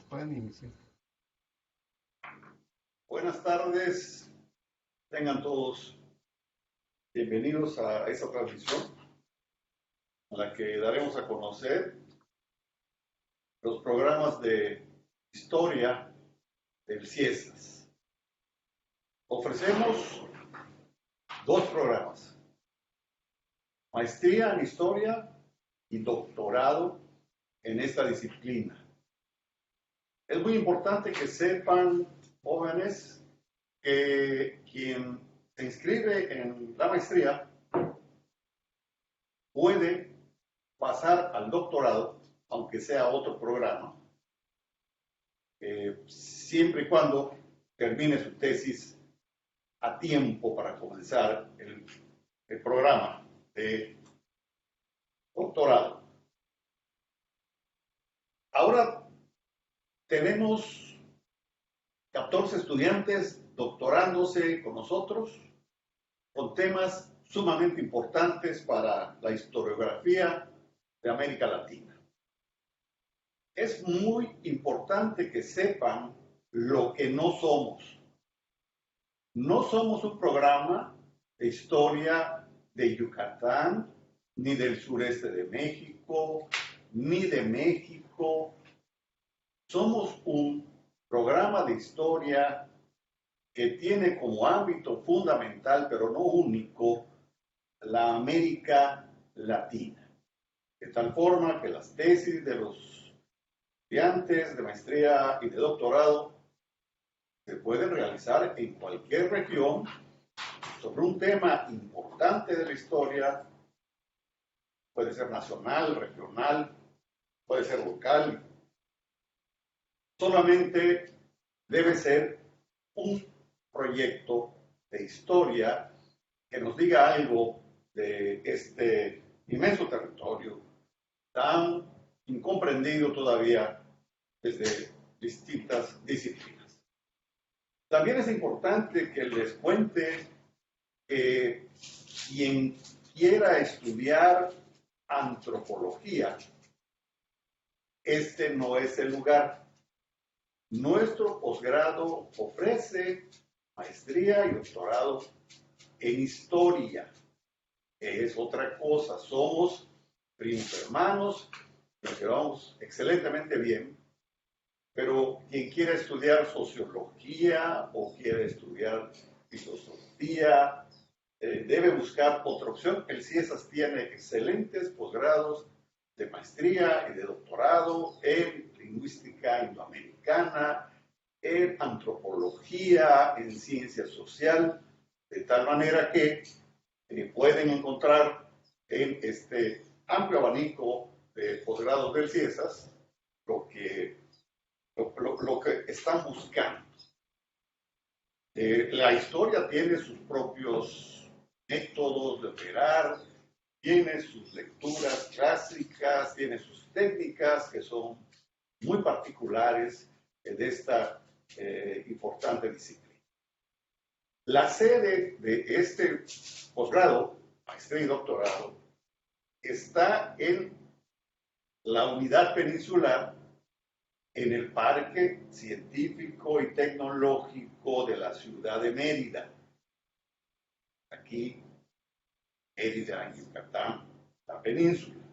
pueden iniciar. Buenas tardes, tengan todos bienvenidos a esta transmisión en la que daremos a conocer los programas de historia del CIESAS. Ofrecemos dos programas, maestría en historia y doctorado en esta disciplina. Es muy importante que sepan, jóvenes, que quien se inscribe en la maestría puede pasar al doctorado, aunque sea otro programa, siempre y cuando termine su tesis a tiempo para comenzar el programa de doctorado. Ahora tenemos 14 estudiantes doctorándose con nosotros con temas sumamente importantes para la historiografía de América Latina. Es muy importante que sepan lo que no somos. No somos un programa de historia de Yucatán, ni del sureste de México, ni de México. Somos un programa de historia que tiene como ámbito fundamental, pero no único, la América Latina. De tal forma que las tesis de los estudiantes de maestría y de doctorado se pueden realizar en cualquier región sobre un tema importante de la historia, puede ser nacional, regional, puede ser local. Solamente debe ser un proyecto de historia que nos diga algo de este inmenso territorio tan incomprendido todavía desde distintas disciplinas. También es importante que les cuente que quien quiera estudiar antropología, este no es el lugar. Nuestro posgrado ofrece maestría y doctorado en historia, que es otra cosa. Somos primos hermanos, nos llevamos excelentemente bien, pero quien quiera estudiar sociología o quiere estudiar filosofía, debe buscar otra opción. El CIESAS tiene excelentes posgrados de maestría y de doctorado en lingüística indoamericana, en antropología, en ciencia social, de tal manera que pueden encontrar en este amplio abanico de posgrados del CIESAS lo que están buscando. La historia tiene sus propios métodos de operar, tiene sus lecturas clásicas, tiene sus técnicas que son muy particulares de esta importante disciplina. La sede de este posgrado, maestría y doctorado, está en la unidad peninsular, en el Parque Científico y Tecnológico de la ciudad de Mérida. Aquí, Mérida, en Yucatán, la península.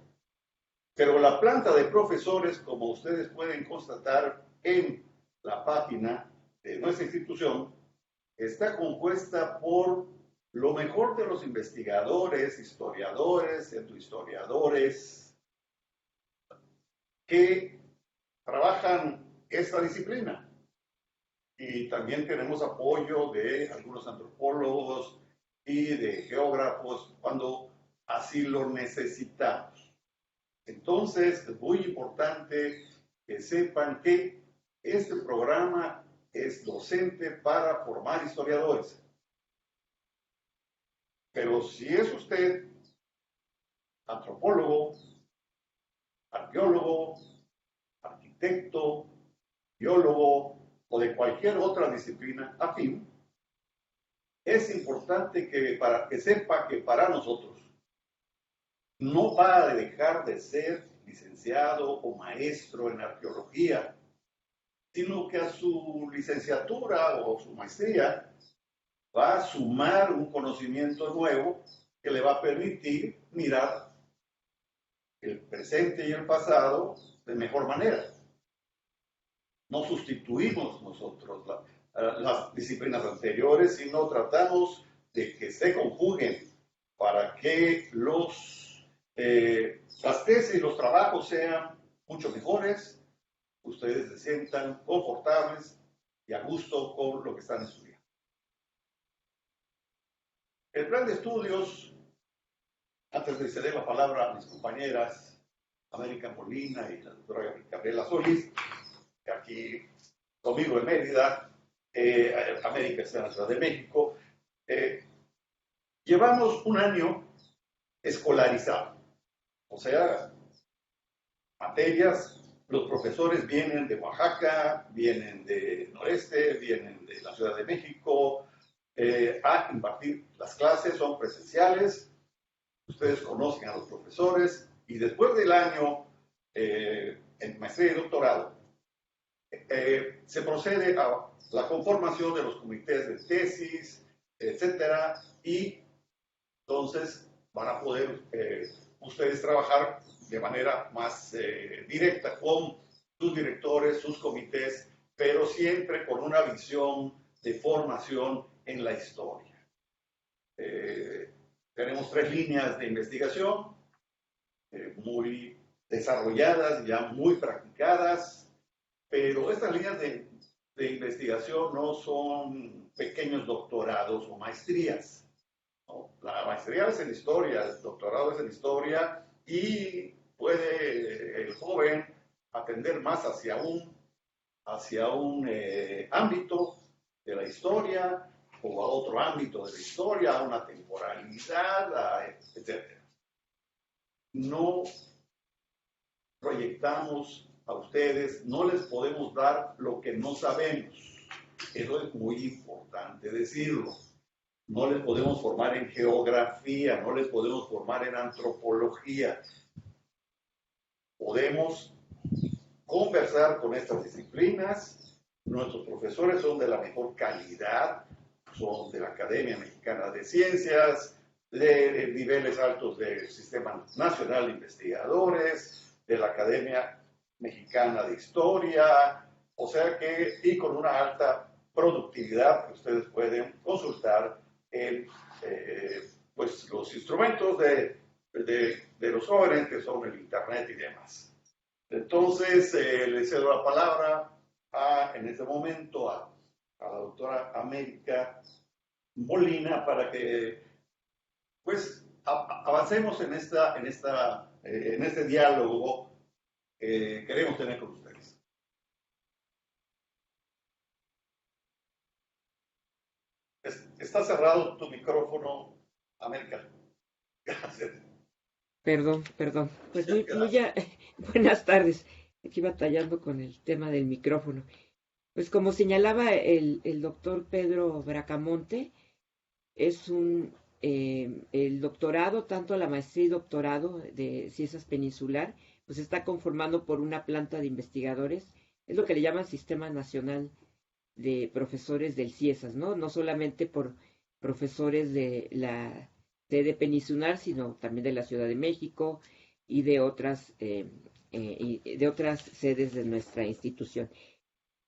Pero la planta de profesores, como ustedes pueden constatar en la página de nuestra institución, está compuesta por lo mejor de los investigadores, historiadores, etnohistoriadores, que trabajan esta disciplina. Y también tenemos apoyo de algunos antropólogos y de geógrafos cuando así lo necesitamos. Entonces, es muy importante que sepan que este programa es docente para formar historiadores. Pero si es usted antropólogo, arqueólogo, arquitecto, biólogo o de cualquier otra disciplina afín, es importante que sepa que para nosotros no va a dejar de ser licenciado o maestro en arqueología, sino que a su licenciatura o su maestría va a sumar un conocimiento nuevo que le va a permitir mirar el presente y el pasado de mejor manera. No sustituimos nosotros las disciplinas anteriores, sino tratamos de que se conjuguen para que las tesis y los trabajos sean mucho mejores, ustedes se sientan confortables y a gusto con lo que están estudiando. El plan de estudios, antes de ceder la palabra a mis compañeras América Molina y la doctora Gabriela Solís, que aquí conmigo en Mérida, América está en la Ciudad de México, llevamos un año escolarizado, o sea, materias, los profesores vienen de Oaxaca, vienen del noreste, vienen de la Ciudad de México, a impartir las clases, son presenciales, ustedes conocen a los profesores, y después del año en maestría y doctorado, se procede a la conformación de los comités de tesis, etcétera, y entonces van a poder ustedes trabajar de manera más directa con sus directores, sus comités, pero siempre con una visión de formación en la historia. Tenemos 3 líneas de investigación muy desarrolladas, ya muy practicadas, pero estas líneas de investigación no son pequeños doctorados o maestrías, ¿no? La maestría es en historia, el doctorado es en historia y puede el joven atender más hacia un ámbito de la historia o a otro ámbito de la historia, a una temporalidad, etc. No proyectamos a ustedes, no les podemos dar lo que no sabemos. Eso es muy importante decirlo. No les podemos formar en geografía, no les podemos formar en antropología. Podemos conversar con estas disciplinas. Nuestros profesores son de la mejor calidad, son de la Academia Mexicana de Ciencias, de niveles altos del Sistema Nacional de Investigadores, de la Academia Mexicana de Historia, o sea que, y con una alta productividad que ustedes pueden consultar en pues, los instrumentos de los jóvenes, que son el Internet y demás. Entonces, le cedo la palabra en este momento a la doctora América Molina para que pues avancemos en este diálogo que queremos tener con ustedes. Está cerrado tu micrófono, América. Gracias. Perdón. Pues buenas tardes. Aquí batallando con el tema del micrófono. Pues como señalaba el doctor Pedro Bracamonte, es el doctorado, tanto la maestría y doctorado de Ciencias Peninsular, pues está conformado por una planta de investigadores, es lo que le llaman Sistema Nacional de Profesores del CIESAS, ¿no? No solamente por profesores de la sede peninsular, sino también de la Ciudad de México y de otras sedes de nuestra institución.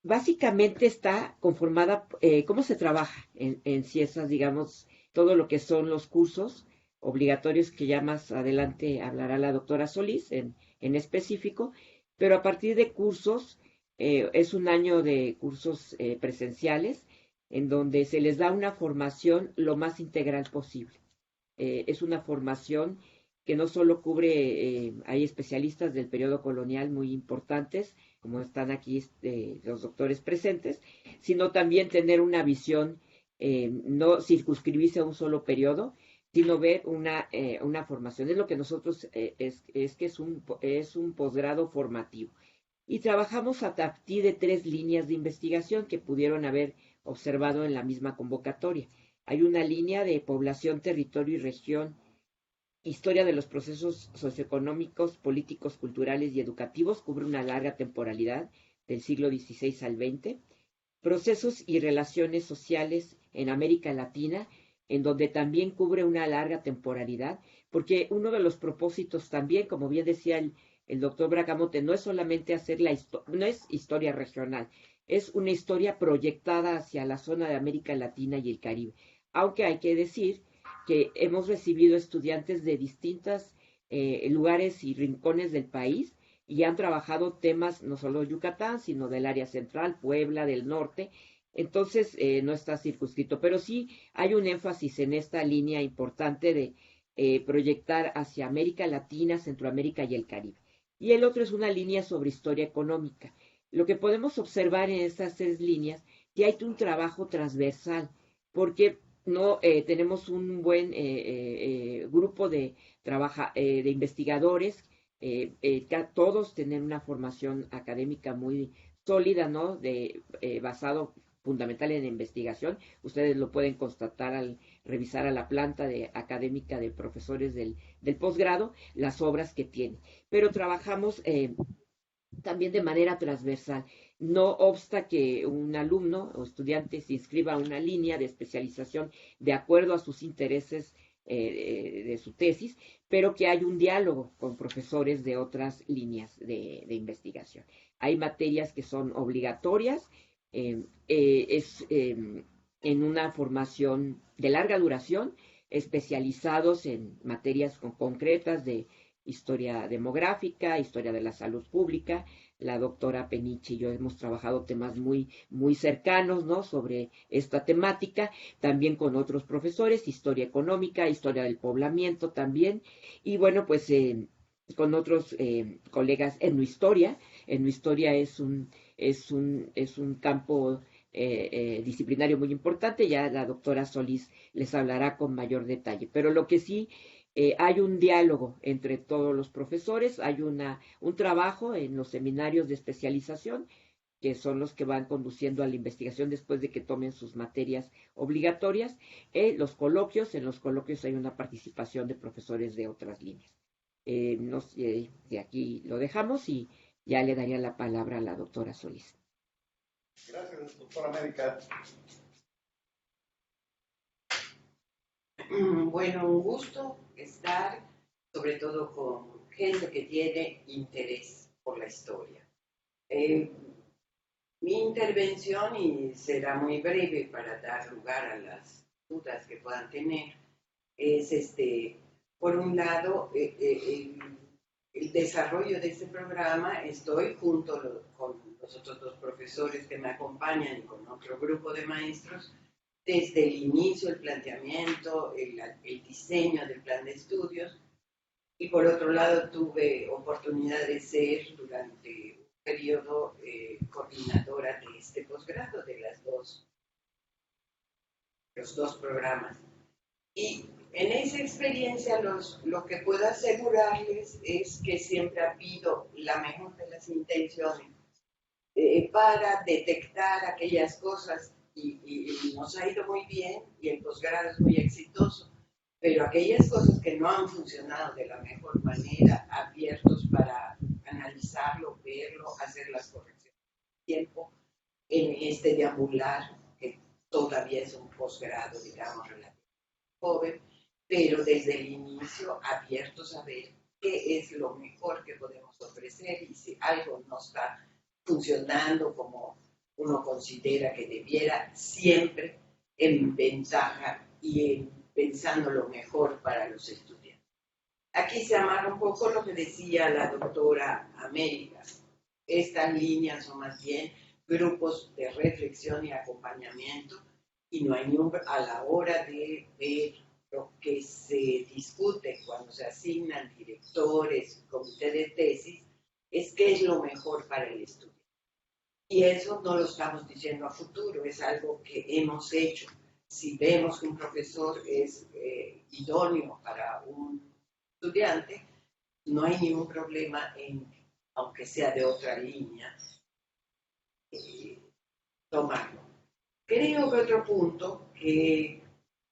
Básicamente está conformada, ¿cómo se trabaja en CIESAS? Digamos, todo lo que son los cursos obligatorios, que ya más adelante hablará la doctora Solís en específico, pero a partir de cursos, es un año de cursos presenciales en donde se les da una formación lo más integral posible. Es una formación que no solo cubre, hay especialistas del periodo colonial muy importantes, como están aquí los doctores presentes, sino también tener una visión, no circunscribirse a un solo periodo, sino ver una formación. Es lo que nosotros, es que es un posgrado formativo. Y trabajamos a partir de 3 líneas de investigación que pudieron haber observado en la misma convocatoria. Hay una línea de población, territorio y región, historia de los procesos socioeconómicos, políticos, culturales y educativos, cubre una larga temporalidad, del siglo XVI al XX, procesos y relaciones sociales en América Latina, en donde también cubre una larga temporalidad, porque uno de los propósitos también, como bien decía el doctor Bracamonte, no es solamente hacer no es historia regional, es una historia proyectada hacia la zona de América Latina y el Caribe. Aunque hay que decir que hemos recibido estudiantes de distintos lugares y rincones del país y han trabajado temas no solo de Yucatán, sino del área central, Puebla, del norte. Entonces, no está circunscrito, pero sí hay un énfasis en esta línea importante de proyectar hacia América Latina, Centroamérica y el Caribe. Y el otro es una línea sobre historia económica. Lo que podemos observar en estas tres líneas, que hay un trabajo transversal, porque no tenemos un buen grupo de investigadores, todos tienen una formación académica muy sólida, ¿no? Basado fundamental en investigación. Ustedes lo pueden constatar al revisar a la planta académica de profesores del posgrado, las obras que tienen. Pero trabajamos también de manera transversal. No obsta que un alumno o estudiante se inscriba a una línea de especialización de acuerdo a sus intereses de su tesis, pero que hay un diálogo con profesores de otras líneas de investigación. Hay materias que son obligatorias, en una formación de larga duración, especializados en materias concretas de historia demográfica, historia de la salud pública. La doctora Peniche y yo hemos trabajado temas muy, muy cercanos, ¿no? Sobre esta temática, también con otros profesores, historia económica, historia del poblamiento también, y bueno, pues con otros colegas etnohistoria. Etnohistoria es un campo disciplinario muy importante, ya la doctora Solís les hablará con mayor detalle, pero lo que sí hay un diálogo entre todos los profesores, hay un trabajo en los seminarios de especialización, que son los que van conduciendo a la investigación después de que tomen sus materias obligatorias, en los coloquios hay una participación de profesores de otras líneas. No sé, de aquí lo dejamos y ya le daría la palabra a la doctora Solís. Gracias, doctora América. Bueno, un gusto estar, sobre todo con gente que tiene interés por la historia. Mi intervención, y será muy breve para dar lugar a las dudas que puedan tener, es por un lado, el desarrollo de este programa. Estoy junto con los otros dos profesores que me acompañan y con otro grupo de maestros desde el inicio, el planteamiento, el diseño del plan de estudios, y por otro lado tuve oportunidad de ser durante un periodo coordinadora de este posgrado, de los dos programas. Y en esa experiencia lo que puedo asegurarles es que siempre ha habido la mejor de las intenciones para detectar aquellas cosas y nos ha ido muy bien y el posgrado es muy exitoso, pero aquellas cosas que no han funcionado de la mejor manera, abiertos para analizarlo, verlo, hacer las correcciones de tiempo en este deambular, que todavía es un posgrado, digamos, relativamente joven, pero desde el inicio abiertos a ver qué es lo mejor que podemos ofrecer y si algo no está funcionando como uno considera que debiera, siempre en ventaja y pensando lo mejor para los estudiantes. Aquí se amarra un poco lo que decía la doctora América. Estas líneas son más bien grupos de reflexión y acompañamiento, y no hay a la hora de ver lo que se discute cuando se asignan directores, comité de tesis, es qué es lo mejor para el estudio. Y eso no lo estamos diciendo a futuro, es algo que hemos hecho. Si vemos que un profesor es idóneo para un estudiante, no hay ningún problema en, aunque sea de otra línea, tomarlo. Creo que otro punto que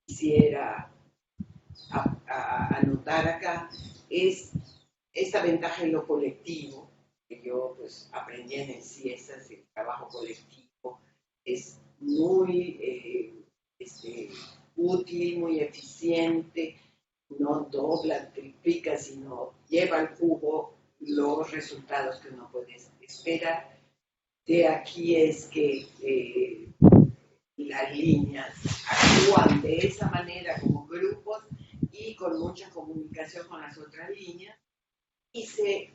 quisiera anotar acá es esta ventaja en lo colectivo que yo pues aprendí en CIESAS, el trabajo colectivo es muy útil, muy eficiente, no dobla, triplica, sino lleva al cubo los resultados que uno puede esperar. De aquí es que las líneas actúan de esa manera como grupos y con mucha comunicación con las otras líneas y se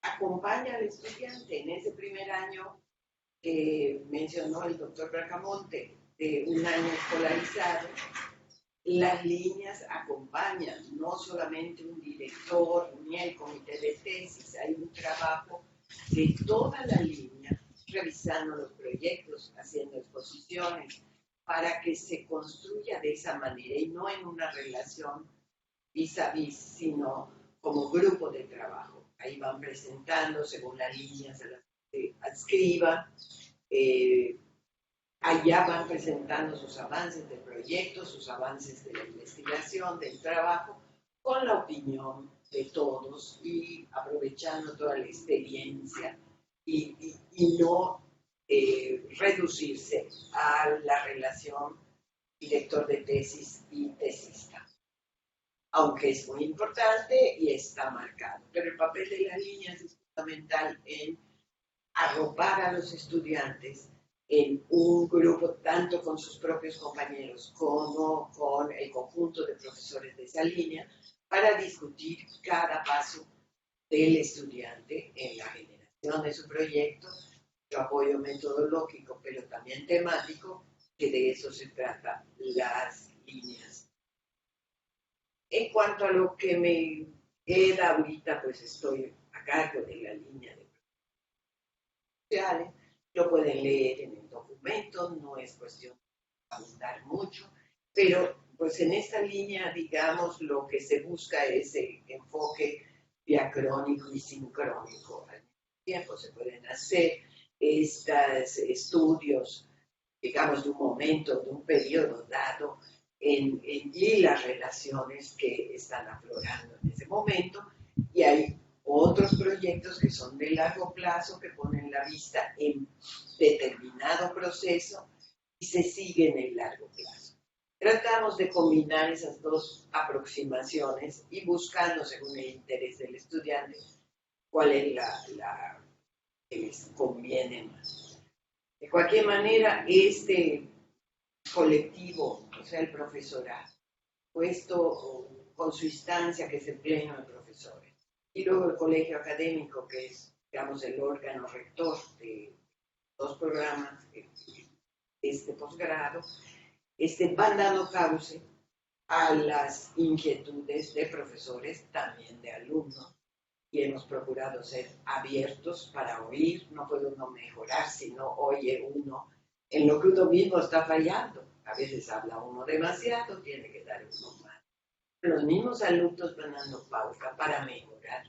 acompaña al estudiante en ese primer año que mencionó el doctor Bracamonte, de un año escolarizado. Las líneas acompañan, no solamente un director ni el comité de tesis, hay un trabajo de toda la línea, revisando los proyectos, haciendo exposiciones, para que se construya de esa manera y no en una relación vis a vis, sino como grupo de trabajo. Ahí van presentando, según la línea se las adscriba, allá van presentando sus avances del proyecto, sus avances de la investigación, del trabajo, con la opinión de todos y aprovechando toda la experiencia y no reducirse a la relación director de tesis y tesista, aunque es muy importante y está marcado. Pero el papel de las líneas es fundamental en arropar a los estudiantes en un grupo, tanto con sus propios compañeros como con el conjunto de profesores de esa línea, para discutir cada paso del estudiante en la generación de su proyecto, su apoyo metodológico, pero también temático, que de eso se trata las líneas. En cuanto a lo que me queda ahorita, pues estoy a cargo de la línea de sociales, lo pueden leer en el documento, no es cuestión de abundar mucho, pero pues en esta línea, digamos, lo que se busca es el enfoque diacrónico y sincrónico. Al mismo tiempo se pueden hacer estos estudios, digamos, de un momento, de un periodo dado, y las relaciones que están aflorando en ese momento, y hay otros proyectos que son de largo plazo, que ponen la vista en determinado proceso y se siguen en el largo plazo. Tratamos de combinar esas dos aproximaciones y buscando, según el interés del estudiante, cuál es la que les conviene más. De cualquier manera, este colectivo, o sea, el profesorado, puesto con su instancia, que es el pleno de profesores, y luego el colegio académico, que es, digamos, el órgano rector de dos programas de posgrado, van dando cauce a las inquietudes de profesores, también de alumnos, y hemos procurado ser abiertos para oír. No puede uno mejorar si no oye uno en lo que uno mismo está fallando. A veces habla uno demasiado, tiene que dar uno más. Los mismos alumnos van dando pauta para mejorar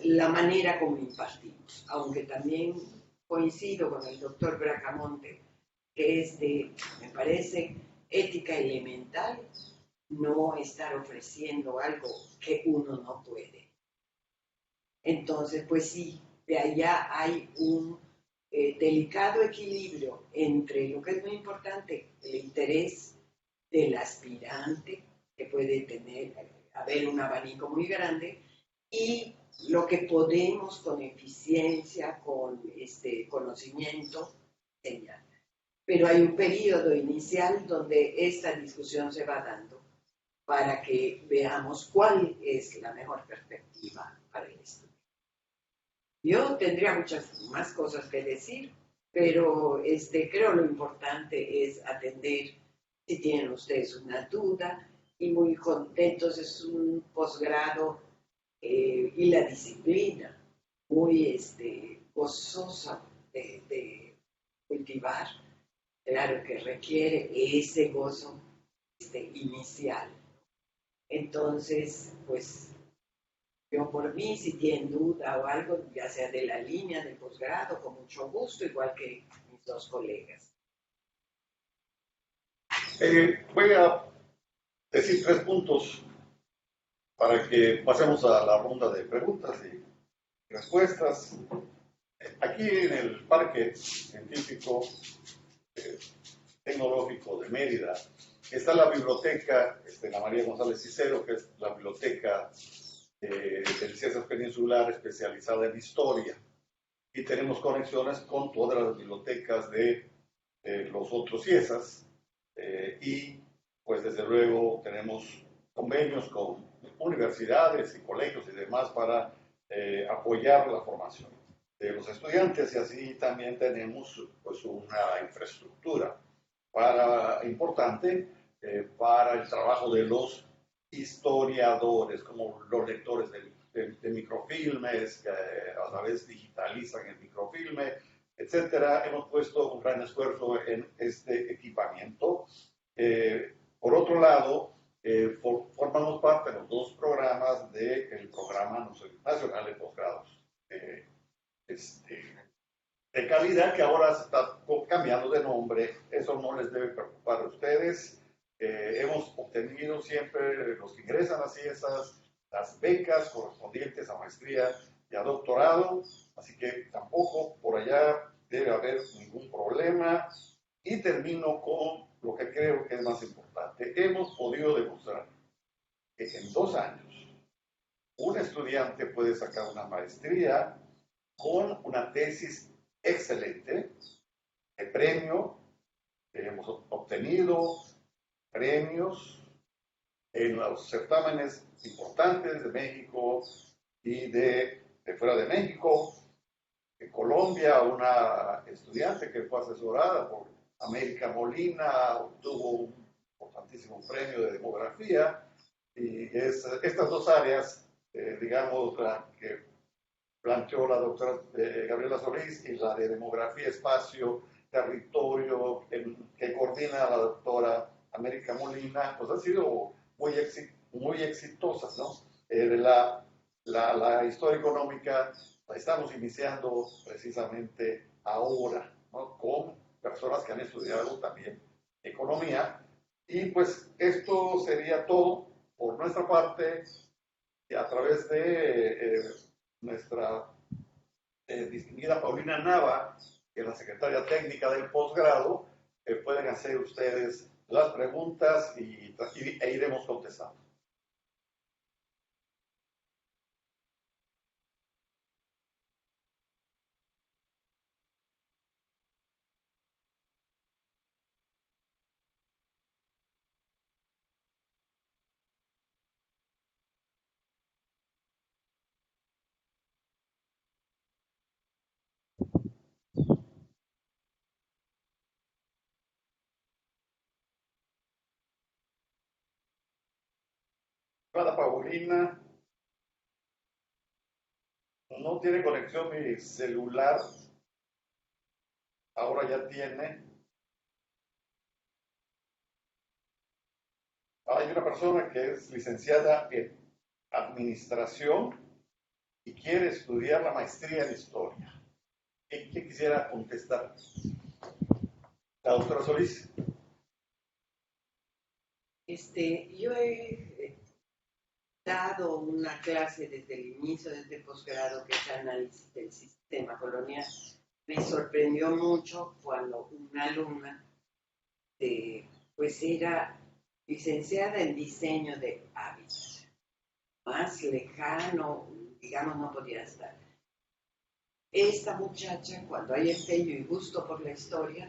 la manera como impartimos, aunque también coincido con el doctor Bracamonte, que es me parece, ética elemental no estar ofreciendo algo que uno no puede. Entonces, pues sí, de allá hay un delicado equilibrio entre lo que es muy importante, el interés del aspirante, que puede haber un abanico muy grande, y lo que podemos con eficiencia, con conocimiento, enseñar. Pero hay un periodo inicial donde esta discusión se va dando para que veamos cuál es la mejor perspectiva para el estudio. Yo tendría muchas más cosas que decir, pero creo lo importante es atender si tienen ustedes una duda, y muy contentos. Es un posgrado y la disciplina muy gozosa de cultivar. Claro que requiere ese gozo inicial. Entonces, pues yo por mí, si tienen duda o algo, ya sea de la línea del posgrado, con mucho gusto, igual que mis dos colegas. Voy a decir 3 puntos para que pasemos a la ronda de preguntas. respuestas. Aquí en el Parque Científico Tecnológico de Mérida está la biblioteca la María González Cicero, que es la biblioteca de ciencias peninsular especializada en historia. Y tenemos conexiones con todas las bibliotecas de los otros CIESAS y pues desde luego tenemos convenios con universidades y colegios y demás para apoyar la formación de los estudiantes, y así también tenemos pues una infraestructura importante para el trabajo de los historiadores, como los lectores de microfilmes, que a la vez digitalizan el microfilme, etcétera. Hemos puesto un gran esfuerzo en este equipamiento. Por otro lado, formamos parte de los dos programas del Programa Nacional de Posgrados de calidad, que ahora se está cambiando de nombre. Eso no les debe preocupar a ustedes. Hemos obtenido siempre, los que ingresan a CIESAS, las becas correspondientes a maestría y a doctorado, así que tampoco por allá debe haber ningún problema. Y termino con lo que creo que es más importante. Hemos podido demostrar que en 2 años un estudiante puede sacar una maestría con una tesis excelente, de premio. Hemos obtenido premios en los certámenes importantes de México y de fuera de México. En Colombia, una estudiante que fue asesorada por América Molina obtuvo un importantísimo premio de demografía, y estas dos áreas, digamos, la que planteó la doctora Gabriela Solís y la de demografía, espacio, territorio, que coordina la doctora América Molina, pues han sido muy exitosas, ¿no? La historia económica la estamos iniciando precisamente ahora, ¿no? Con personas que han estudiado también economía. Y pues esto sería todo por nuestra parte, y a través de nuestra distinguida Paulina Nava, que es la secretaria técnica del posgrado, pueden hacer ustedes las preguntas e iremos contestando. Para Paulina, no tiene conexión mi celular, ahora ya tiene. Hay una persona que es licenciada en administración y quiere estudiar la maestría en historia. ¿Qué quisiera contestar? La doctora Solís. Yo he dado una clase desde el inicio de este posgrado, que es análisis del sistema colonial. Me sorprendió mucho cuando una alumna pues era licenciada en diseño de hábitat. Más lejano, digamos, no podía estar. Esta muchacha, cuando hay empeño y gusto por la historia,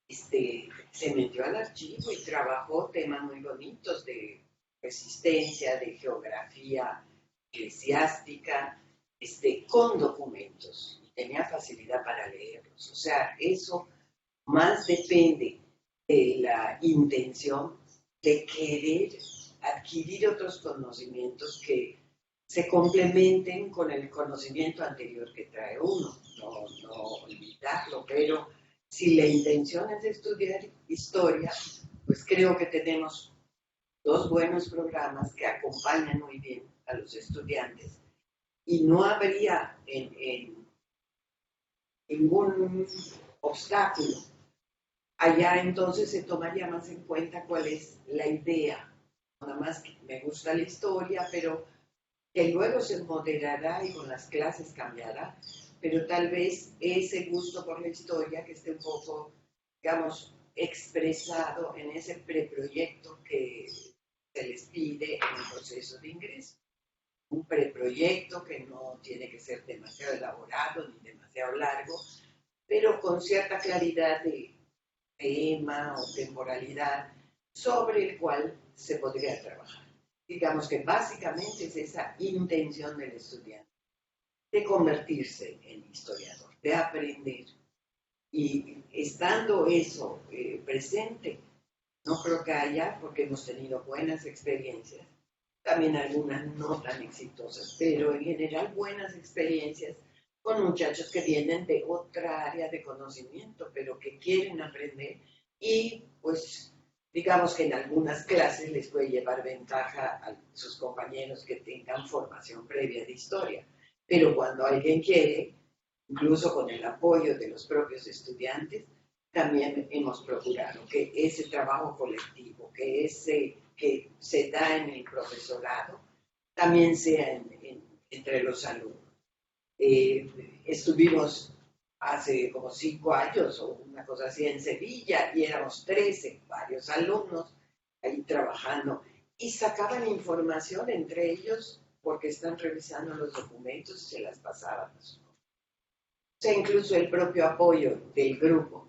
se metió al archivo y trabajó temas muy bonitos de resistencia, de geografía eclesiástica, con documentos. Tenía facilidad para leerlos. O sea, eso más depende de la intención de querer adquirir otros conocimientos que se complementen con el conocimiento anterior que trae uno. No olvidarlo, pero si la intención es estudiar historia, pues creo que tenemos 2 buenos programas que acompañan muy bien a los estudiantes, y no habría ningún obstáculo. Allá entonces se tomaría más en cuenta cuál es la idea. Nada más que me gusta la historia, pero que luego se moderará y con las clases cambiará, pero tal vez ese gusto por la historia que esté un poco, digamos, expresado en ese preproyecto que se les pide en el proceso de ingreso. Un preproyecto que no tiene que ser demasiado elaborado ni demasiado largo, pero con cierta claridad de tema o temporalidad sobre el cual se podría trabajar. Digamos que básicamente es esa intención del estudiante de convertirse en historiador, de aprender. Y estando eso presente, no creo que haya, porque hemos tenido buenas experiencias, también algunas no tan exitosas, pero en general buenas experiencias con muchachos que vienen de otra área de conocimiento, pero que quieren aprender y pues digamos que en algunas clases les puede llevar ventaja a sus compañeros que tengan formación previa de historia, pero cuando alguien quiere, incluso con el apoyo de los propios estudiantes, también hemos procurado que ese trabajo colectivo, que se da en el profesorado, también sea entre los alumnos. Estuvimos hace como 5 años o una cosa así en Sevilla y éramos 13, varios alumnos ahí trabajando y sacaban información entre ellos porque están revisando los documentos y se las pasaban. O sea, incluso el propio apoyo del grupo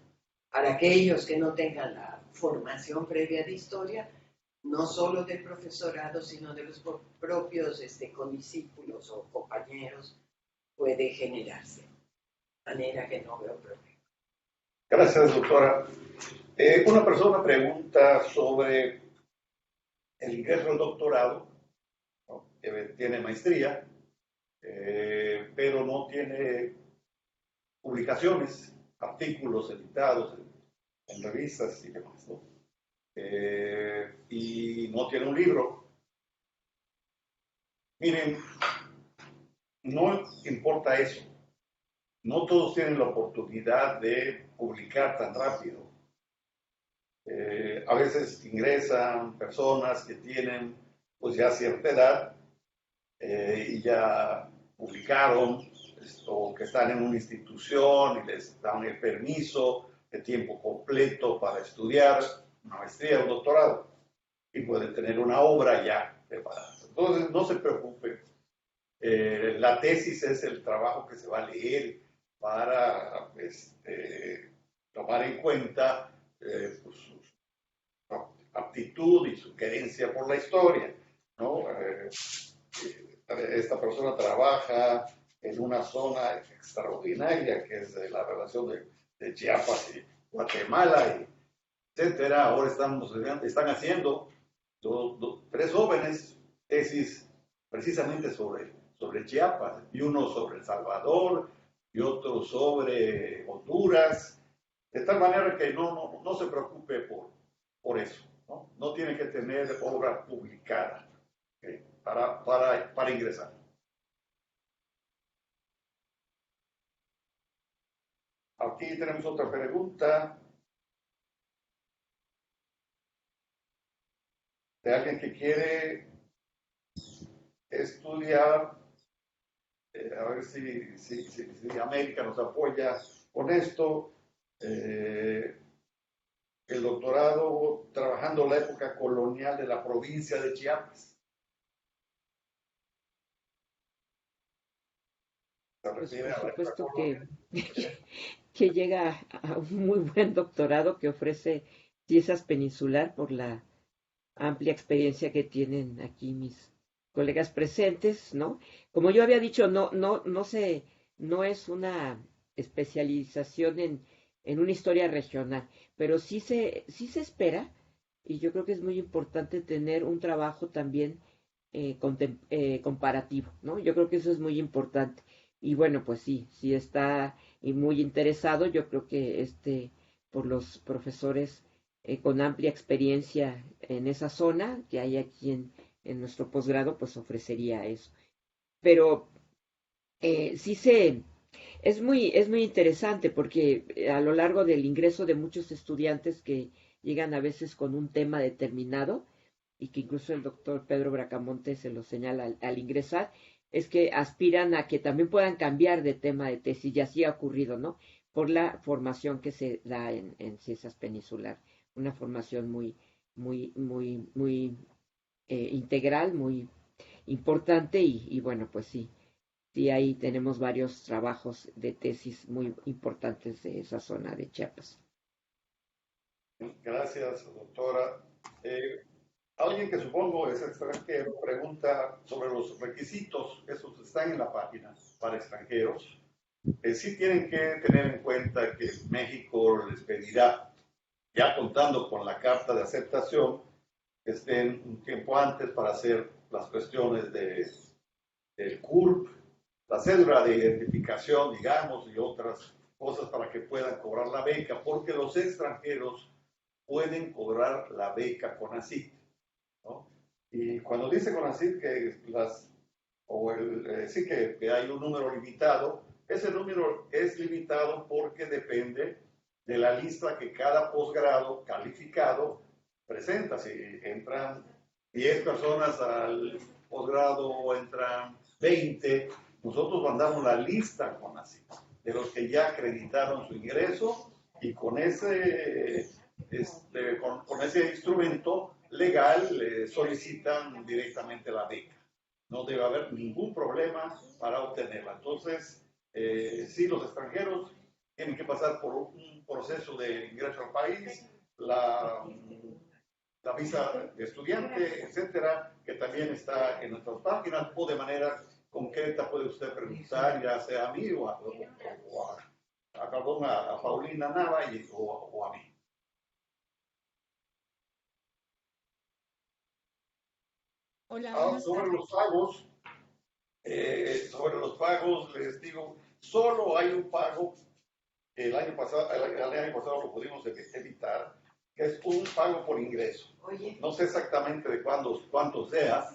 para aquellos que no tengan la formación previa de historia, no solo del profesorado, sino de los propios condiscípulos o compañeros, puede generarse. De manera que no veo problema. Gracias, doctora. Una persona pregunta sobre el ingreso al doctorado, ¿no? Que tiene maestría, pero no tiene publicaciones, artículos editados en revistas y demás, ¿no? Y no tiene un libro. Miren, no importa eso. No todos tienen la oportunidad de publicar tan rápido. A veces ingresan personas que tienen pues ya cierta edad y ya publicaron o que están en una institución y les dan el permiso de tiempo completo para estudiar una maestría o un doctorado y pueden tener una obra ya preparada. Entonces, no se preocupe. La tesis es el trabajo que se va a leer para tomar en cuenta pues, su aptitud y su querencia por la historia, ¿no? Esta persona trabaja en una zona extraordinaria que es la relación de Chiapas y Guatemala, y etcétera. Ahora están haciendo 3 jóvenes tesis precisamente sobre Chiapas, y uno sobre El Salvador y otro sobre Honduras, de tal manera que no se preocupe por eso, ¿no? No tiene que tener obra publicada, ¿okay? para ingresar. Aquí tenemos otra pregunta de alguien que quiere estudiar, a ver si América nos apoya con esto, el doctorado trabajando en la época colonial de la provincia de Chiapas. Pues por supuesto que llega a un muy buen doctorado que ofrece Ciesas Peninsular por la amplia experiencia que tienen aquí mis colegas presentes, ¿no? Como yo había dicho, no es una especialización en una historia regional, pero sí se espera, y yo creo que es muy importante tener un trabajo también comparativo, ¿no? Yo creo que eso es muy importante. Y bueno, pues sí está muy interesado, yo creo que por los profesores con amplia experiencia en esa zona que hay aquí en nuestro posgrado, pues ofrecería eso. Pero es muy interesante porque a lo largo del ingreso de muchos estudiantes que llegan a veces con un tema determinado, y que incluso el doctor Pedro Bracamonte se lo señala al ingresar, es que aspiran a que también puedan cambiar de tema de tesis, y así ha ocurrido, ¿no? Por la formación que se da en ciencias peninsular, una formación muy integral, muy importante, y bueno, pues sí, sí, ahí tenemos varios trabajos de tesis muy importantes de esa zona de Chiapas. Gracias, doctora. Alguien que supongo es extranjero pregunta sobre los requisitos, esos están en la página para extranjeros. Sí tienen que tener en cuenta que México les pedirá, ya contando con la carta de aceptación, que estén un tiempo antes para hacer las cuestiones del CURP, la cédula de identificación, digamos, y otras cosas para que puedan cobrar la beca, porque los extranjeros pueden cobrar la beca CONACYT, ¿no? Y cuando dice CONACYT que sí que hay un número limitado, ese número es limitado porque depende de la lista que cada posgrado calificado presenta. Si entran 10 personas al posgrado o entran 20, nosotros mandamos la lista CONACYT de los que ya acreditaron su ingreso, y con ese con ese instrumento legal solicitan directamente la beca. No debe haber ningún problema para obtenerla. Entonces, sí, los extranjeros tienen que pasar por un proceso de ingreso al país, la visa de estudiante, etcétera, que también está en nuestras páginas, o de manera concreta puede usted preguntar, ya sea a mí o a Paulina Nava o a mí. Hola, Sobre los pagos, les digo, solo hay un pago que el año pasado lo pudimos evitar, que es un pago por ingreso. Oye, No sé exactamente de cuánto sea,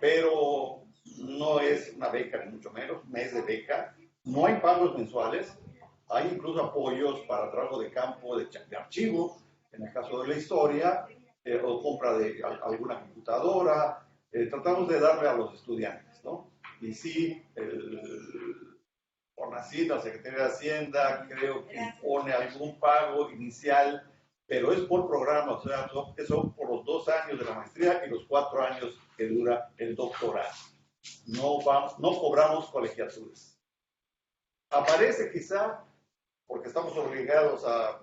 pero no es una beca ni mucho menos, mes de beca. No hay pagos mensuales, hay incluso apoyos para trabajo de campo, de archivo, en el caso de la historia, o compra de alguna computadora. Tratamos de darle a los estudiantes, ¿no? Y sí, CONACYT, la Secretaría de Hacienda, creo que impone algún pago inicial, pero es por programa, o sea, son por los 2 años de la maestría y los 4 años que dura el doctorado. No cobramos colegiaturas. Aparece quizá, porque estamos obligados a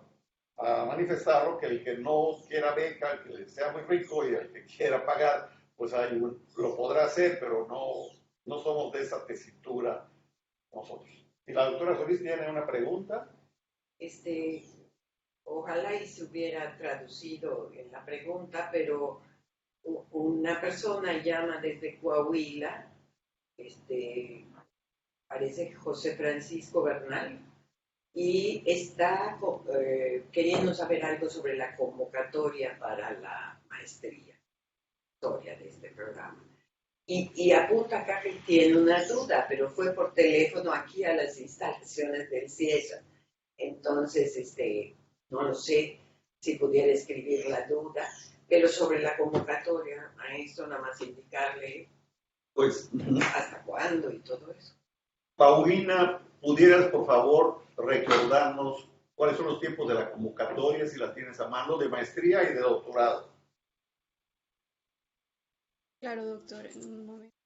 manifestarlo, que el que no quiera beca, el que sea muy rico, y el que quiera pagar, pues lo podrá hacer, pero no somos de esa tesitura nosotros. Y la doctora Solís tiene una pregunta. Ojalá y se hubiera traducido en la pregunta, pero una persona llama desde Coahuila, parece José Francisco Bernal, y está queriendo saber algo sobre la convocatoria para la maestría, historia de este programa. Y apunta acá que tiene una duda, pero fue por teléfono aquí a las instalaciones del CIESA. Entonces, no lo sé si pudiera escribir la duda, pero sobre la convocatoria, a esto nada más indicarle Pues, hasta cuándo y todo eso. Paulina, ¿pudieras por favor recordarnos cuáles son los tiempos de la convocatoria, si la tienes a mano, de maestría y de doctorado? claro, doctor, en un momento.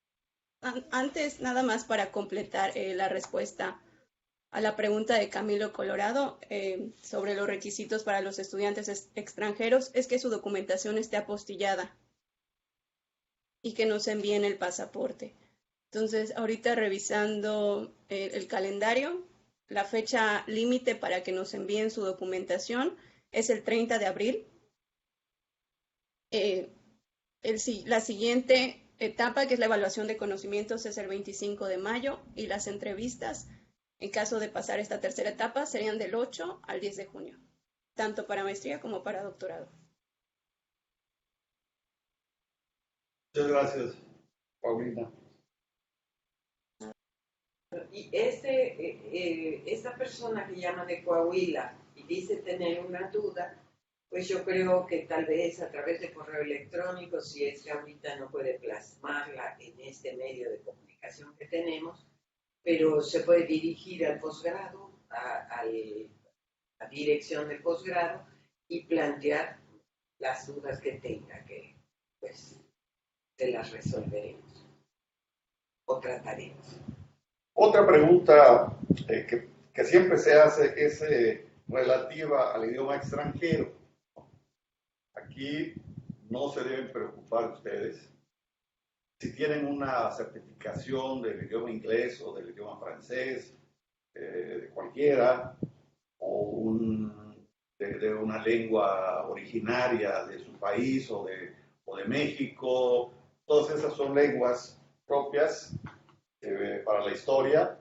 Antes, nada más para completar la respuesta a la pregunta de Camilo Colorado sobre los requisitos para los estudiantes extranjeros, es que su documentación esté apostillada y que nos envíen el pasaporte. Entonces, ahorita revisando el calendario, la fecha límite para que nos envíen su documentación es el 30 de abril. La siguiente etapa, que es la evaluación de conocimientos, es el 25 de mayo, y las entrevistas, en caso de pasar esta tercera etapa, serían del 8 al 10 de junio, tanto para maestría como para doctorado. Muchas gracias, Paulina. Y esta persona que llama de Coahuila y dice tener una duda, pues yo creo que tal vez a través de correo electrónico, si es que ahorita no puede plasmarla en este medio de comunicación que tenemos, pero se puede dirigir al posgrado, a la dirección de posgrado y plantear las dudas que tenga, que pues se las resolveremos o trataremos. Otra pregunta que siempre se hace es relativa al idioma extranjero. Aquí no se deben preocupar ustedes. Si tienen una certificación del idioma inglés o del idioma francés, de cualquiera, o de una lengua originaria de su país o de México, todas esas son lenguas propias para la historia.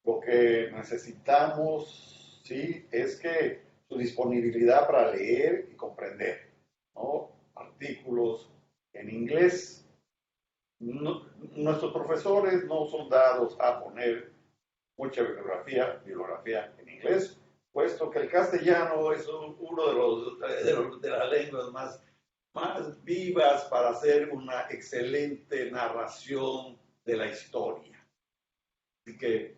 Lo que necesitamos, sí, es que su disponibilidad para leer y comprender, ¿no? Artículos en inglés. Nuestros profesores no son dados a poner mucha bibliografía en inglés, puesto que el castellano es uno de las lenguas más vivas para hacer una excelente narración de la historia. Así que,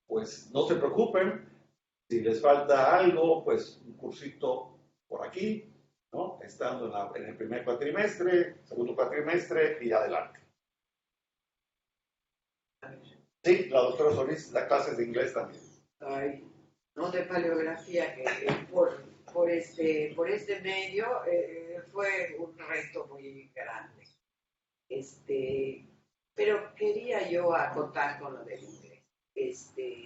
pues no se preocupen, si les falta algo, pues un cursito por aquí, ¿no? Estando en el primer cuatrimestre, segundo cuatrimestre y adelante. Sí, la doctora Solís da clases de inglés también. Ay, no de paleografía, que por este medio fue un reto muy grande. Pero quería yo acotar con lo del inglés.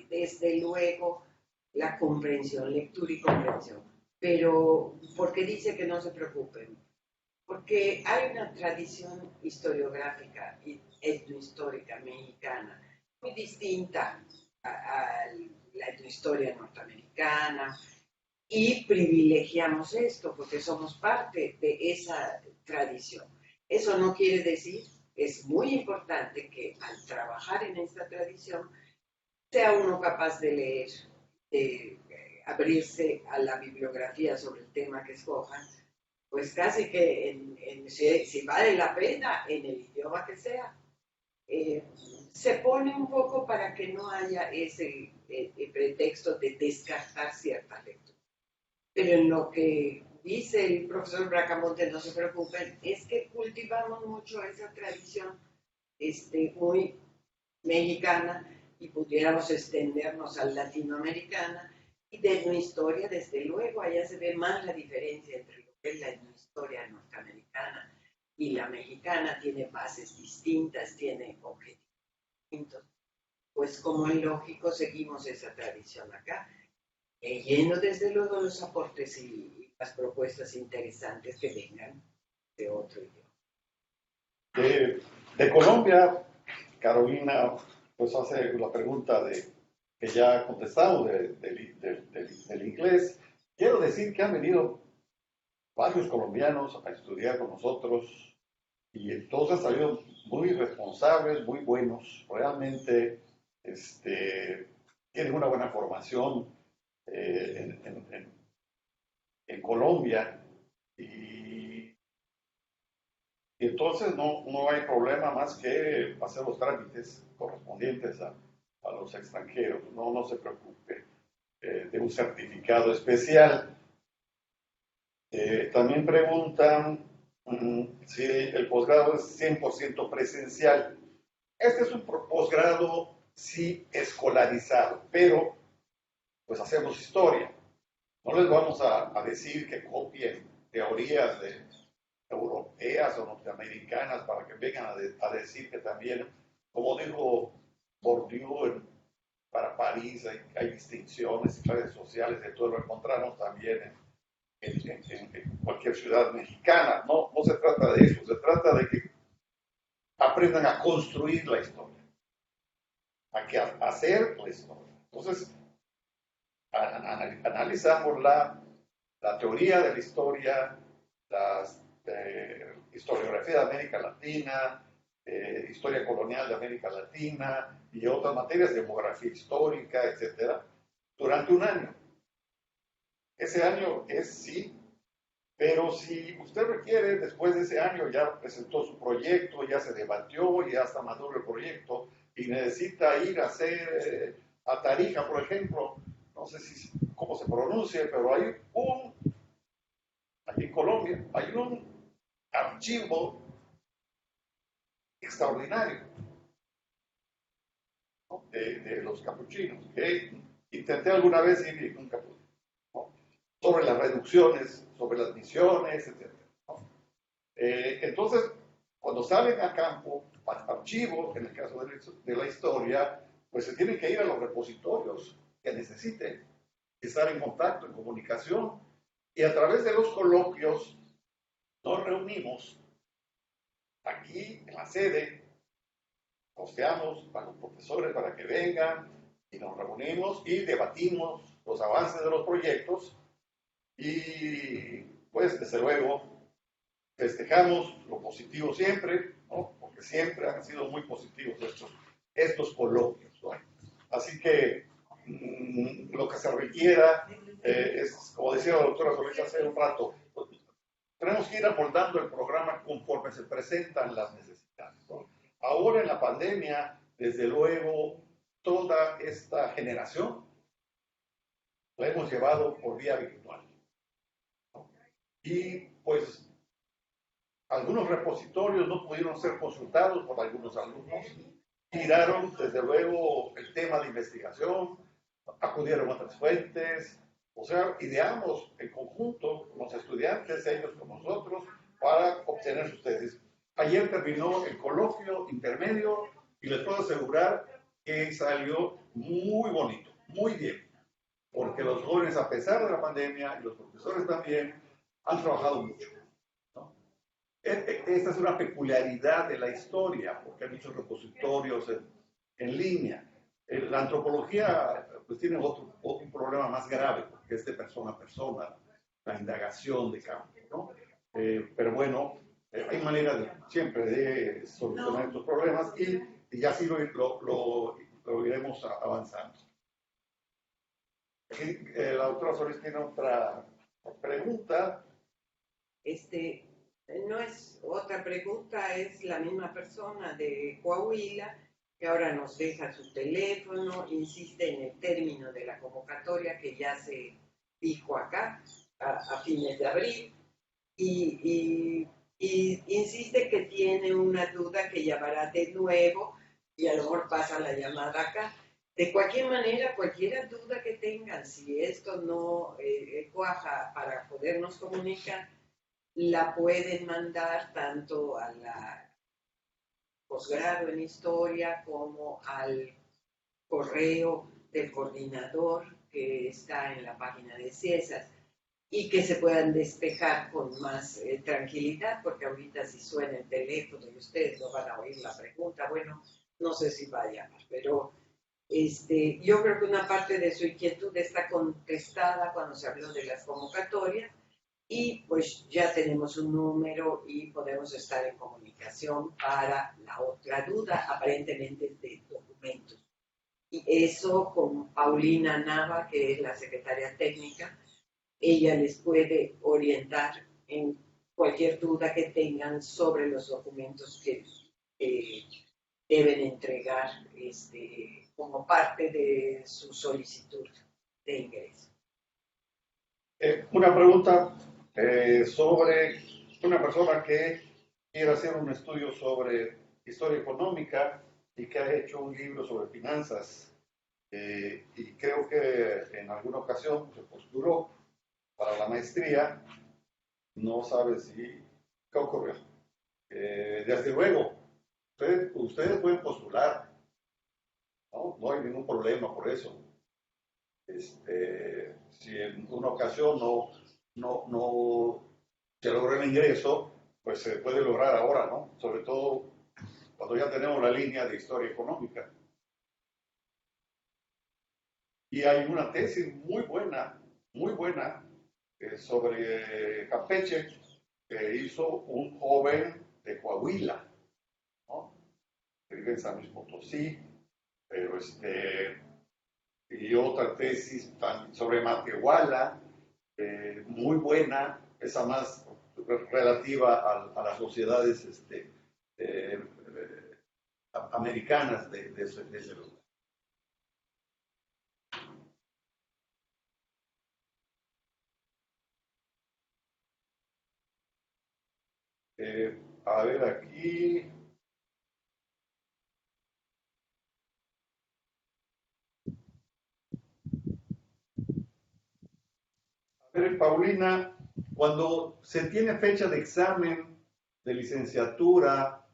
Desde luego, la comprensión, lectura y comprensión. Pero, ¿por qué dice que no se preocupen? Porque hay una tradición historiográfica y etnohistórica mexicana muy distinta a la etnohistoria norteamericana y privilegiamos esto porque somos parte de esa tradición. Eso no quiere decir, es muy importante que al trabajar en esta tradición sea uno capaz de leer, de abrirse a la bibliografía sobre el tema que escojan, pues casi que si vale la pena en el idioma que sea. Se pone un poco para que no haya ese pretexto de descartar ciertas lecturas. Pero en lo que dice el profesor Bracamonte, no se preocupen, es que cultivamos mucho esa tradición muy mexicana y pudiéramos extendernos a latinoamericana y de etnohistoria, desde luego, allá se ve más la diferencia entre lo que es la etnohistoria norteamericana y la mexicana, tiene bases distintas, tiene objetivos distintos. Pues como es lógico, seguimos esa tradición acá, leyendo desde luego los aportes y las propuestas interesantes que vengan de otro idioma. De Colombia, Carolina, pues hace la pregunta que ya ha contestado del inglés. Quiero decir que han venido varios colombianos a estudiar con nosotros y todos han salido muy responsables, muy buenos, realmente tienen una buena formación en Colombia y entonces no hay problema más que hacer los trámites correspondientes a los extranjeros, no se preocupe de un certificado especial. También preguntan si el posgrado es 100% presencial. Este es un posgrado sí escolarizado, pero pues hacemos historia. No les vamos a decir que copien teorías europeas o norteamericanas para que vengan a decir que también, como dijo Bourdieu, para París hay distinciones y redes sociales, de todo lo encontramos también en cualquier ciudad mexicana. No se trata de eso, se trata de que aprendan a construir la historia, a hacer la historia. Entonces, analizamos la teoría de la historia, la historiografía de América Latina, historia colonial de América Latina y otras materias, demografía histórica, etcétera, durante un año. Ese año es sí, pero si usted requiere, después de ese año ya presentó su proyecto, ya se debatió, ya está maduro el proyecto y necesita ir a hacer a Tarija, por ejemplo, no sé cómo se pronuncie, pero aquí en Colombia, hay un archivo extraordinario, ¿no? de los capuchinos, que intenté alguna vez ir y nunca pude, ¿no? Sobre las reducciones, sobre las misiones, etc. ¿No? Entonces, cuando salen a campo, al archivo, en el caso de la historia, pues se tienen que ir a los repositorios que necesiten, estar en contacto, en comunicación, y a través de los coloquios nos reunimos aquí en la sede, posteamos para los profesores para que vengan y nos reunimos y debatimos los avances de los proyectos y pues desde luego festejamos lo positivo siempre, ¿no? Porque siempre han sido muy positivos estos coloquios, ¿no? Así que lo que se requiera es, como decía la doctora Solís hace un rato, tenemos que ir amoldando el programa conforme se presentan las necesidades, ¿no? Ahora en la pandemia, desde luego, toda esta generación la hemos llevado por vía virtual, ¿no? Y pues algunos repositorios no pudieron ser consultados por algunos alumnos, tiraron desde luego el tema de investigación, acudieron a otras fuentes, o sea, ideamos en conjunto los estudiantes, ellos con nosotros, para obtener sus tesis. Ayer terminó el coloquio intermedio y les puedo asegurar que salió muy bonito, muy bien, porque los jóvenes, a pesar de la pandemia, y los profesores también, han trabajado mucho, ¿no? Esta es una peculiaridad de la historia, porque hay muchos repositorios en línea. La antropología pues tiene un problema más grave, porque es de persona a persona, la indagación de campo, ¿no? Pero bueno, hay manera siempre de solucionar estos problemas y así lo iremos avanzando. La doctora Solís tiene otra pregunta. No es otra pregunta, es la misma persona de Coahuila que ahora nos deja su teléfono, insiste en el término de la convocatoria que ya se dijo acá a fines de abril y insiste que tiene una duda que llamará de nuevo y a lo mejor pasa la llamada acá. De cualquier manera, cualquier duda que tengan, si esto no cuaja para podernos comunicar, la pueden mandar tanto a la posgrado en historia como al correo del coordinador que está en la página de CIESAS y que se puedan despejar con más tranquilidad, porque ahorita si suena el teléfono y ustedes no van a oír la pregunta, bueno, no sé si va a llamar, pero yo creo que una parte de su inquietud está contestada cuando se habló de las convocatorias y pues ya tenemos un número y podemos estar en comunicación para la otra duda, aparentemente de documentos. Y eso con Paulina Nava, que es la secretaria técnica, ella les puede orientar en cualquier duda que tengan sobre los documentos que deben entregar como parte de su solicitud de ingreso. Una pregunta sobre una persona que quiere hacer un estudio sobre historia económica y que ha hecho un libro sobre finanzas. Y creo que en alguna ocasión se postuló para la maestría, no sabe qué ocurrió. Desde luego, ustedes pueden postular, ¿no? No hay ningún problema por eso. Si en una ocasión no se logra el ingreso, pues se puede lograr ahora, ¿no? Sobre todo cuando ya tenemos la línea de historia económica. Y hay una tesis muy buena, sobre Campeche, que hizo un joven de Coahuila, ¿no? Que vive en San Luis Potosí, pero y otra tesis sobre Matehuala, muy buena, esa más relativa a las sociedades eh, americanas de ese lugar. A ver aquí. A ver, Paulina, cuando se tiene fecha de examen de licenciatura,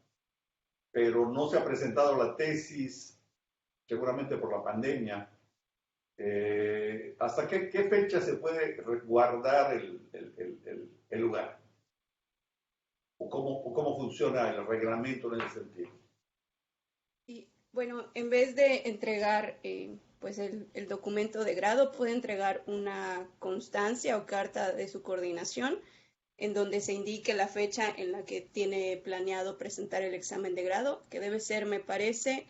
pero no se ha presentado la tesis, seguramente por la pandemia, ¿hasta qué fecha se puede guardar el lugar? ¿O cómo funciona el reglamento en ese sentido? Y bueno, en vez de entregar pues el documento de grado, puede entregar una constancia o carta de su coordinación en donde se indique la fecha en la que tiene planeado presentar el examen de grado, que debe ser, me parece,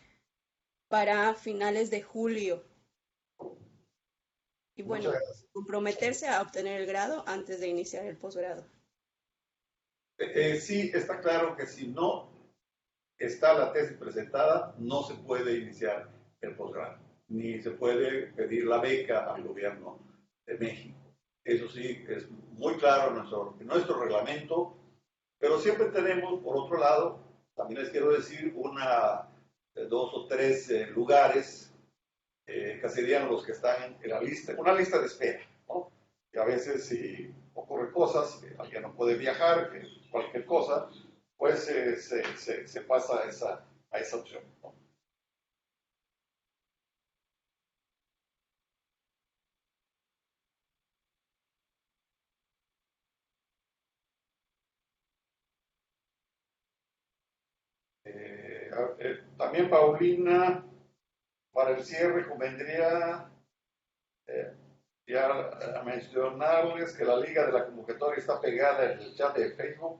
para finales de julio. Y bueno, comprometerse a obtener el grado antes de iniciar el posgrado. Sí, está claro que si no está la tesis presentada, no se puede iniciar el posgrado, ni se puede pedir la beca al gobierno de México. Eso sí, es muy claro en nuestro reglamento, pero siempre tenemos, por otro lado, también les quiero decir, dos o tres lugares que serían los que están en la lista, una lista de espera, ¿no? Y a veces si ocurren cosas, que alguien no puede viajar, que cualquier cosa, pues se pasa a esa opción, ¿no? También Paulina, para el cierre convendría eh, ya mencionarles que la liga de la convocatoria está pegada en el chat de Facebook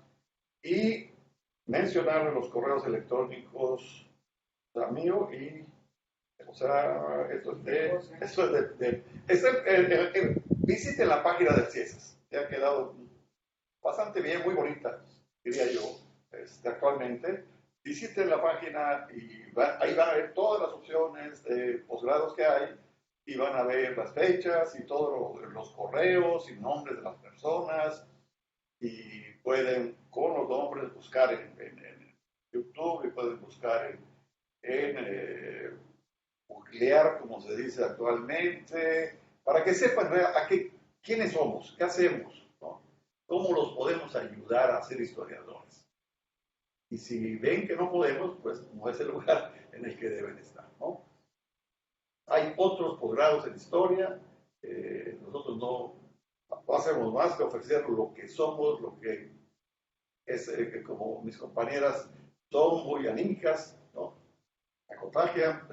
y mencionar los correos electrónicos mío y, o sea, visiten la página del CIESAS, que ha quedado bastante bien, muy bonita, diría yo, actualmente. Visiten la página y ahí van a ver todas las opciones de posgrados que hay y van a ver las fechas y todos los correos y nombres de las personas y pueden con los nombres buscar en YouTube y pueden buscar googlear, como se dice actualmente, para que sepan quiénes somos, qué hacemos, ¿no? Cómo los podemos ayudar a ser historiadores. Y si ven que no podemos, pues no es el lugar en el que deben estar, ¿no? Hay otros posgrados en historia, nosotros no hacemos más que ofrecer lo que somos, lo que es, como mis compañeras son muy anímicas, ¿no? La contagia,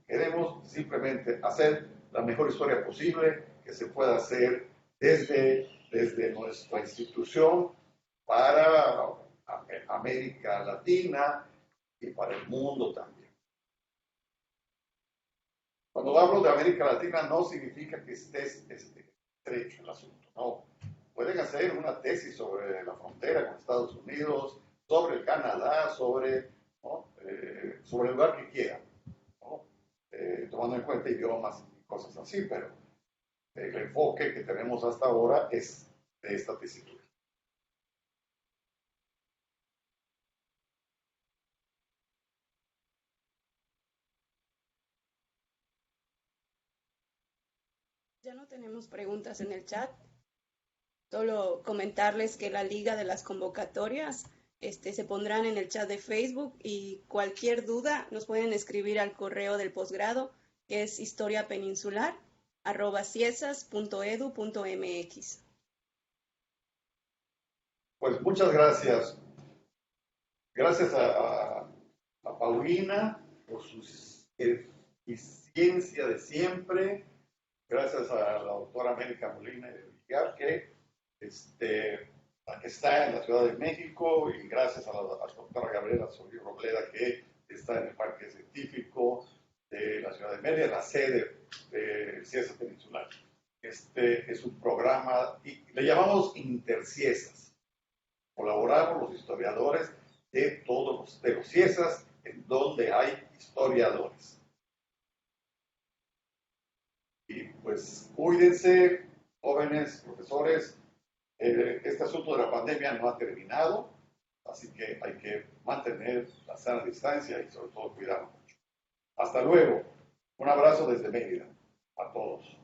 queremos simplemente hacer la mejor historia posible que se pueda hacer desde nuestra institución para América Latina y para el mundo también. Cuando hablo de América Latina no significa que estés estrecho el asunto, no. Pueden hacer una tesis sobre la frontera con Estados Unidos, sobre el Canadá, ¿no? Sobre el lugar que quieran, ¿no? Tomando en cuenta idiomas y cosas así, pero el enfoque que tenemos hasta ahora es de esta tesitura. Ya no tenemos preguntas en el chat. Solo comentarles que la liga de las convocatorias se pondrán en el chat de Facebook y cualquier duda nos pueden escribir al correo del posgrado, que es historiapeninsular@ciesas.edu.mx. Pues muchas gracias. Gracias a Paulina por su eficiencia de siempre. Gracias a la doctora América Molina de Villar, que está en la Ciudad de México, y gracias a la doctora Gabriela Solís Robleda, que está en el Parque Científico de la Ciudad de Mérida, la sede de Ciencias Peninsular. Este es un programa, y le llamamos Interciesas. Colaboramos los historiadores de los CIESAS, en donde hay historiadores. Y pues cuídense, jóvenes, profesores. Este asunto de la pandemia no ha terminado, así que hay que mantener la sana distancia y sobre todo cuidarnos mucho. Hasta luego. Un abrazo desde Mérida a todos.